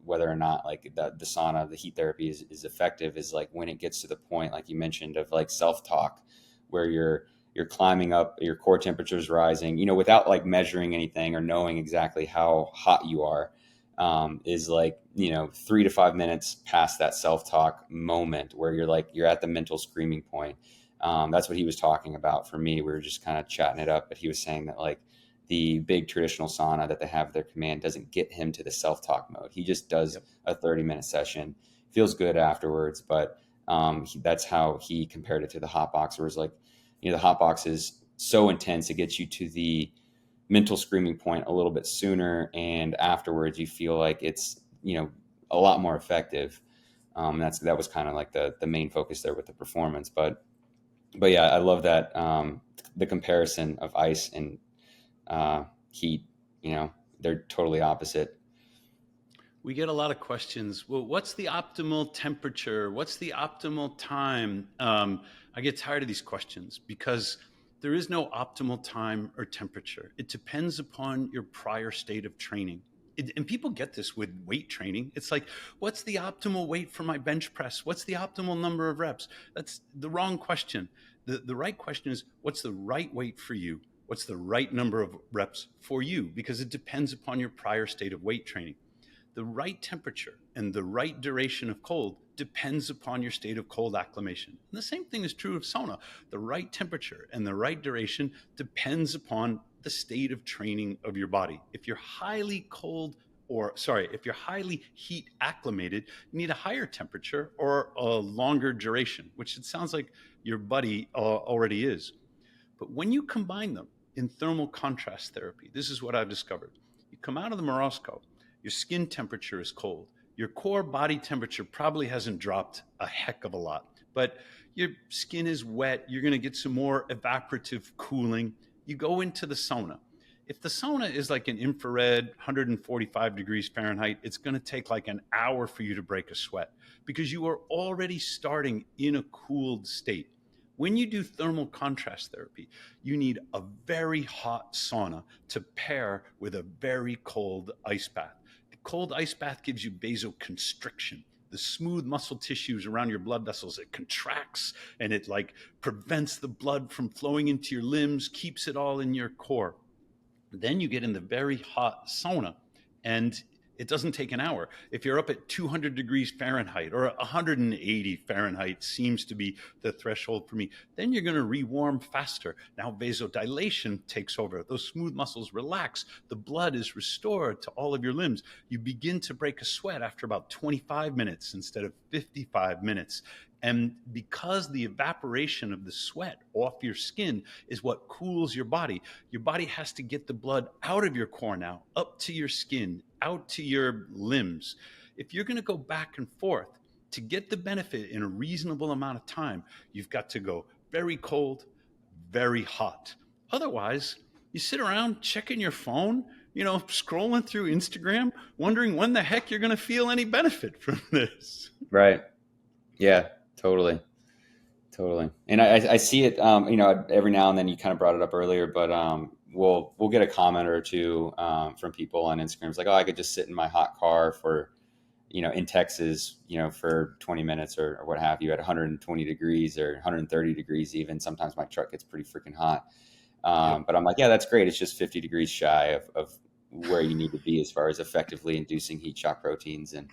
whether or not like the sauna, the heat therapy is effective, is like when it gets to the point, like you mentioned, of like self-talk, where you're climbing up, your core temperature is rising, without like measuring anything or knowing exactly how hot you are, is like, 3 to 5 minutes past that self-talk moment where you're at the mental screaming point. That's what he was talking about. For me, we were just kind of chatting it up, but he was saying that like the big traditional sauna that they have at their command doesn't get him to the self-talk mode. He just does a 30-minute session, feels good afterwards. But that's how he compared it to the hot box, where it's like, the hot box is so intense, it gets you to the mental screaming point a little bit sooner, and afterwards you feel like it's, a lot more effective. That was kind of like the main focus there with the performance. But yeah, I love that, the comparison of ice and heat. They're totally opposite. We get a lot of questions. Well, what's the optimal temperature? What's the optimal time? I get tired of these questions because there is no optimal time or temperature. It depends upon your prior state of training. And people get this with weight training. It's like, what's the optimal weight for my bench press? What's the optimal number of reps? That's the wrong question. The right question is, what's the right weight for you? What's the right number of reps for you? Because it depends upon your prior state of weight training. The right temperature and the right duration of cold depends upon your state of cold acclimation. And the same thing is true of sauna. The right temperature and the right duration depends upon the state of training of your body. If you're highly heat acclimated, you need a higher temperature or a longer duration, which it sounds like your buddy already is. But when you combine them in thermal contrast therapy, this is what I've discovered. You come out of the Morozko, your skin temperature is cold. Your core body temperature probably hasn't dropped a heck of a lot, but your skin is wet. You're going to get some more evaporative cooling. You go into the sauna. If the sauna is like an infrared 145 degrees Fahrenheit, it's going to take like an hour for you to break a sweat because you are already starting in a cooled state. When you do thermal contrast therapy, you need a very hot sauna to pair with a very cold ice bath. The cold ice bath gives you vasoconstriction. The smooth muscle tissues around your blood vessels, it contracts and it like prevents the blood from flowing into your limbs, keeps it all in your core. Then you get in the very hot sauna and it doesn't take an hour. If you're up at 200 degrees Fahrenheit or 180 Fahrenheit seems to be the threshold for me, then you're going to rewarm faster. Now vasodilation takes over. Those smooth muscles relax. The blood is restored to all of your limbs. You begin to break a sweat after about 25 minutes instead of 55 minutes. And because the evaporation of the sweat off your skin is what cools your body has to get the blood out of your core now, up to your skin, out to your limbs. If you're going to go back and forth to get the benefit in a reasonable amount of time, you've got to go very cold, very hot. Otherwise, you sit around checking your phone, scrolling through Instagram, wondering when the heck you're going to feel any benefit from this. Right. Yeah, totally. And I see it, every now and then. You kind of brought it up earlier, but we'll get a comment or two from people on Instagram. It's like, oh, I could just sit in my hot car for, in Texas, for 20 minutes or what have you at 120 degrees or 130 degrees even. Sometimes my truck gets pretty freaking hot. But I'm like, yeah, that's great. It's just 50 degrees shy of where you need to be as far as effectively inducing heat shock proteins. And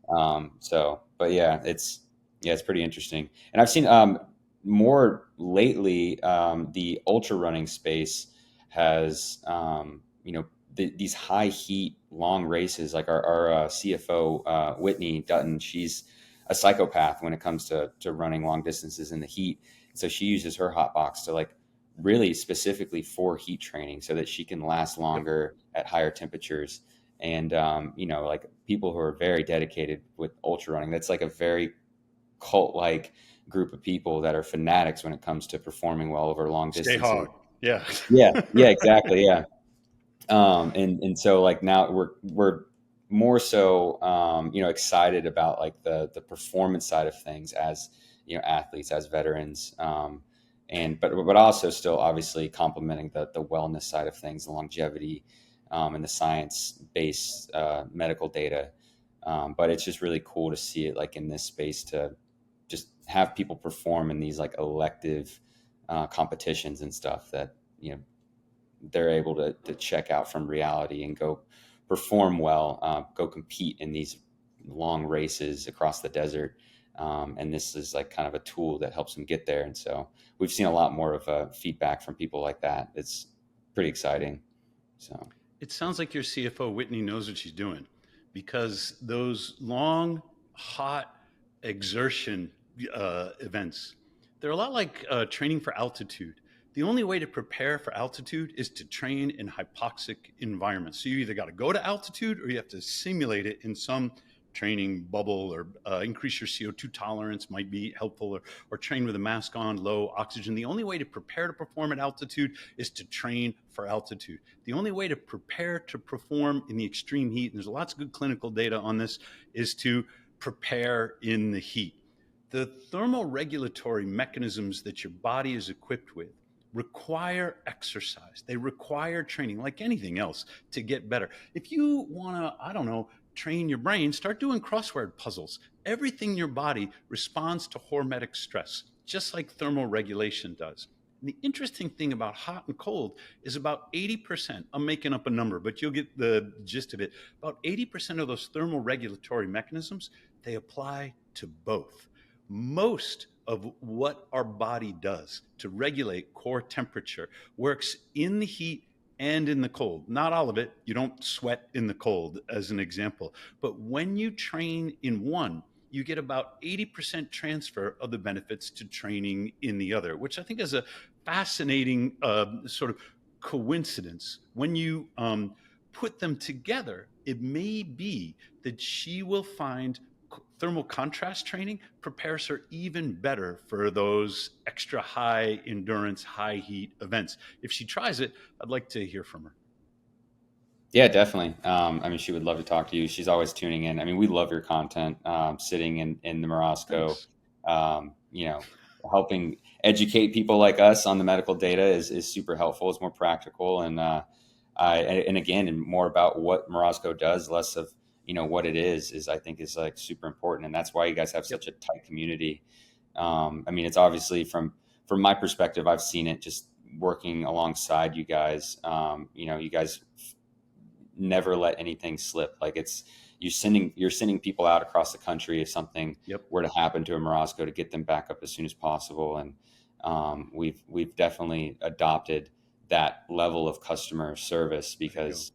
but yeah, it's pretty interesting. And I've seen more lately, the ultra running space has, these high heat, long races, like our CFO, Whitney Dutton, she's a psychopath when it comes to running long distances in the heat. So she uses her hot box to like really specifically for heat training so that she can last longer at higher temperatures. And, like people who are very dedicated with ultra running, that's like a very cult-like group of people that are fanatics when it comes to performing well over long distances. Stay hard. Yeah. Yeah, exactly. Yeah. And so like now we're more so, excited about like the performance side of things as, athletes, as veterans, but also still obviously complementing the wellness side of things, the longevity, and the science-based medical data. But it's just really cool to see it like in this space, to just have people perform in these like elective competitions and stuff that, they're able to check out from reality and go perform well, go compete in these long races across the desert. And this is like kind of a tool that helps them get there. And so we've seen a lot more of feedback from people like that. It's pretty exciting. So It sounds like your CFO, Whitney, knows what she's doing, because those long, hot exertion events, they're a lot like training for altitude. The only way to prepare for altitude is to train in hypoxic environments. So you either got to go to altitude or you have to simulate it in some training bubble, or increase your CO2 tolerance might be helpful, or train with a mask on, low oxygen. The only way to prepare to perform at altitude is to train for altitude. The only way to prepare to perform in the extreme heat, and there's lots of good clinical data on this, is to prepare in the heat. The thermoregulatory mechanisms that your body is equipped with require exercise. They require training, like anything else, to get better. If you want to, I don't know, train your brain, start doing crossword puzzles. Everything in your body responds to hormetic stress, just like thermal regulation does. And the interesting thing about hot and cold is about 80%, I'm making up a number, but you'll get the gist of it, about 80% of those thermal regulatory mechanisms, they apply to both. Most of what our body does to regulate core temperature works in the heat and in the cold. Not all of it. You don't sweat in the cold, as an example. But when you train in one, you get about 80% transfer of the benefits to training in the other, which I think is a fascinating sort of coincidence. When you put them together, it may be that she will find thermal contrast training prepares her even better for those extra high endurance, high heat events. If she tries it, I'd like to hear from her. yeah, definitely. I mean, she would love to talk to you. She's always tuning in. I mean, we love your content, sitting in the Morozko, Thanks. you know, helping educate people like us on the medical data is super helpful. It's more practical. And again, and more about what Morozko does, less of, what it is I think is like super important. And that's why you guys have Yep. such a tight community. I mean, it's obviously from my perspective, I've seen it just working alongside you guys. You guys never let anything slip. Like you're sending people out across the country if something Yep. were to happen to a Morozko, to get them back up as soon as possible. And we've definitely adopted that level of customer service, because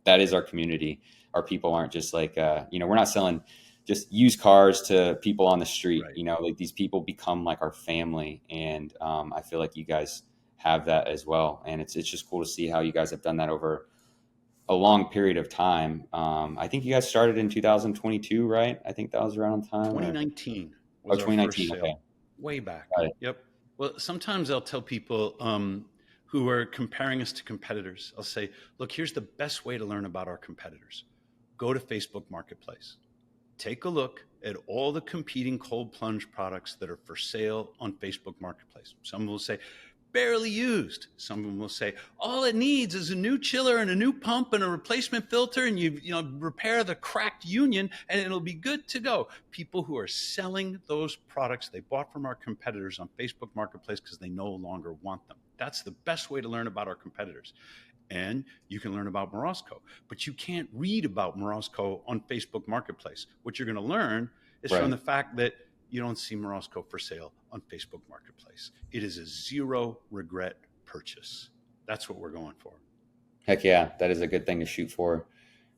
that is our community. Our people aren't just like we're not selling just used cars to people on the street. Right. Like these people become like our family, and I feel like you guys have that as well. And it's just cool to see how you guys have done that over a long period of time. I think you guys started in 2022, right? I think that was around the time. 2019 Oh, was our first 2019. Okay. sale, way back. Got it. Yep. Well, sometimes I'll tell people who are comparing us to competitors, I'll say, look, here's the best way to learn about our competitors. Go to Facebook Marketplace. Take a look at all the competing cold plunge products that are for sale on Facebook Marketplace. Some will say, barely used. Some of them will say, all it needs is a new chiller and a new pump and a replacement filter, and you repair the cracked union and it'll be good to go. People who are selling those products they bought from our competitors on Facebook Marketplace because they no longer want them. That's the best way to learn about our competitors. And you can learn about Morozko, but you can't read about Morozko on Facebook Marketplace. What you're going to learn is Right. from the fact that you don't see Morozko for sale on Facebook Marketplace. It is a zero regret purchase. That's what we're going for. Heck yeah, that is a good thing to shoot for.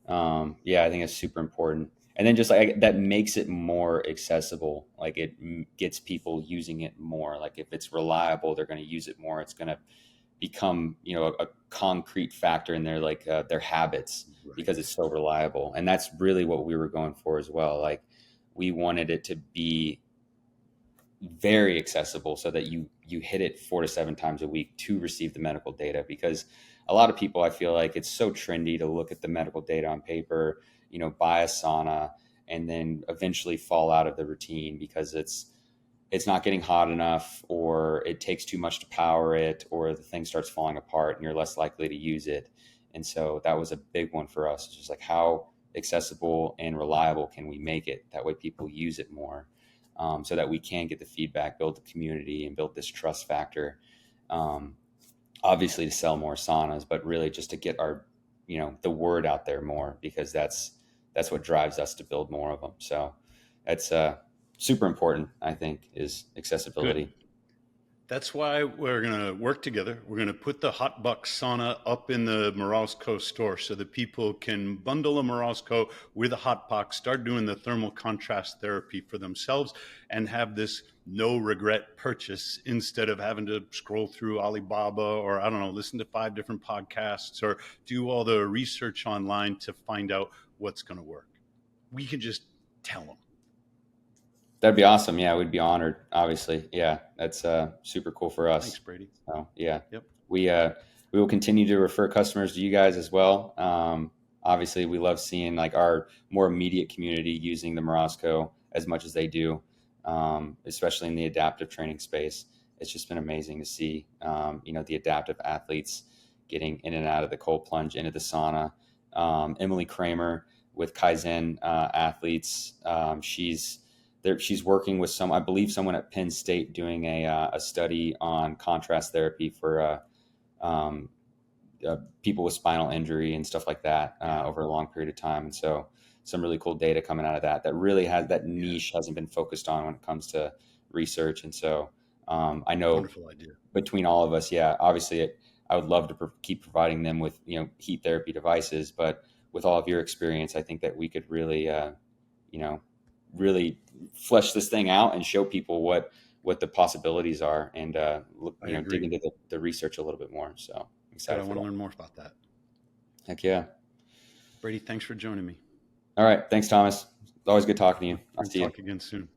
Yeah, I think it's super important. And then just like that makes it more accessible. Like it gets people using it more. Like if it's reliable, they're going to use it more. It's going to become, a concrete factor in their habits, Right. because it's so reliable. And that's really what we were going for as well. Like we wanted it to be very accessible, so that you hit it 4 to 7 times a week to receive the medical data. Because a lot of people, I feel like it's so trendy to look at the medical data on paper, buy a sauna, and then eventually fall out of the routine because it's not getting hot enough, or it takes too much to power it, or the thing starts falling apart and you're less likely to use it. And so that was a big one for us. It's just like, how accessible and reliable can we make it? That way people use it more, so that we can get the feedback, build the community, and build this trust factor. Obviously to sell more saunas, but really just to get our, the word out there more, because that's what drives us to build more of them. So that's super important, I think, is accessibility. Good. That's why we're going to work together. We're going to put the Hot Box Sauna up in the Morozko store so that people can bundle a Morozko with a Hot Box, start doing the thermal contrast therapy for themselves, and have this no regret purchase instead of having to scroll through Alibaba or, I don't know, listen to 5 different podcasts or do all the research online to find out what's going to work. We can just tell them. That'd be awesome. Yeah, we'd be honored, obviously. Yeah, that's super cool for us. Thanks, Brady. So, yeah. Yep. We will continue to refer customers to you guys as well. Obviously, we love seeing like our more immediate community using the Morozko as much as they do, especially in the adaptive training space. It's just been amazing to see, the adaptive athletes getting in and out of the cold plunge into the sauna. Emily Kramer with Kaizen athletes, she's working with I believe someone at Penn State doing a study on contrast therapy for people with spinal injury and stuff like that over a long period of time. And so some really cool data coming out of that really has that niche hasn't been focused on when it comes to research. And so I know wonderful idea. Between all of us, obviously I would love to keep providing them with, heat therapy devices, but with all of your experience, I think that we could really, really flesh this thing out and show people what the possibilities are, and dig into the research a little bit more. So I'm excited. I want to learn more about that. Heck yeah. Brady, thanks for joining me. All right. Thanks, Thomas. It's always good talking to you. I'll see you. Talk again soon.